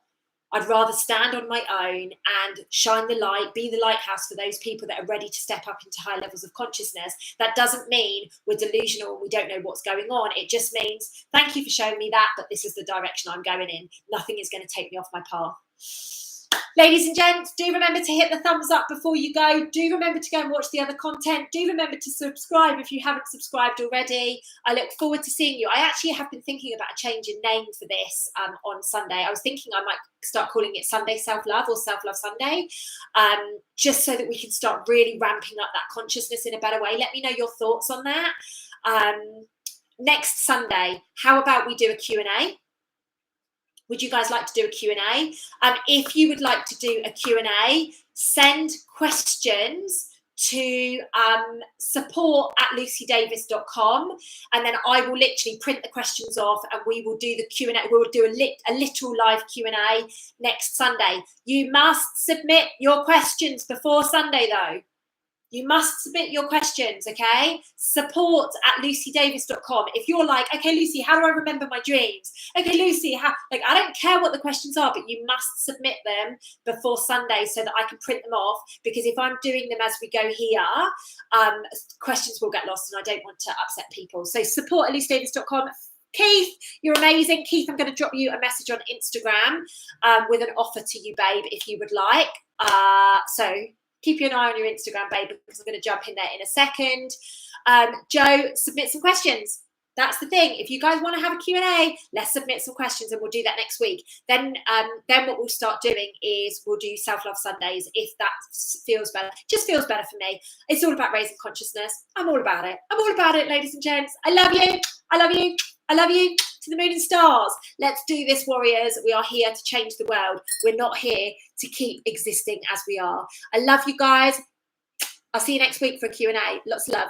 I'd rather stand on my own and shine the light, be the lighthouse for those people that are ready to step up into high levels of consciousness. That doesn't mean we're delusional and we don't know what's going on. It just means, thank you for showing me that, but this is the direction I'm going in. Nothing is going to take me off my path. Ladies and gents, do remember to hit the thumbs up before you go. Do remember to go and watch the other content. Do remember to subscribe if you haven't subscribed already. I look forward to seeing you. I actually have been thinking about a change in name for this on Sunday. I was thinking I might start calling it Sunday Self-Love or Self-Love Sunday, just so that we can start really ramping up that consciousness in a better way. Let me know your thoughts on that. Next Sunday, how about we do a Q&A? Would you guys like to do a Q&A? If you would like to do a Q&A, send questions to support@lucydavis.com, and then I will literally print the questions off and we will do the Q&A. We'll do a little live Q&A next Sunday. You must submit your questions before Sunday though. You must submit your questions, okay? Support@lucydavis.com. If you're like, okay, Lucy, how do I remember my dreams? Okay, Lucy, I don't care what the questions are, but you must submit them before Sunday so that I can print them off, because if I'm doing them as we go here, questions will get lost and I don't want to upset people. So support@lucydavis.com. Keith, you're amazing. Keith, I'm going to drop you a message on Instagram with an offer to you, babe, if you would like. So keep an eye on your Instagram, babe, because I'm going to jump in there in a second. Joe, submit some questions. That's the thing. If you guys want to have a Q&A, let's submit some questions and we'll do that next week. Then what we'll start doing is we'll do Self-Love Sundays if that feels better. Just feels better for me. It's all about raising consciousness. I'm all about it. I'm all about it, ladies and gents. I love you. I love you. I love you to the moon and stars. Let's do this, warriors. We are here to change the world. We're not here to keep existing as we are. I love you guys. I'll see you next week for a Q&A. Lots of love.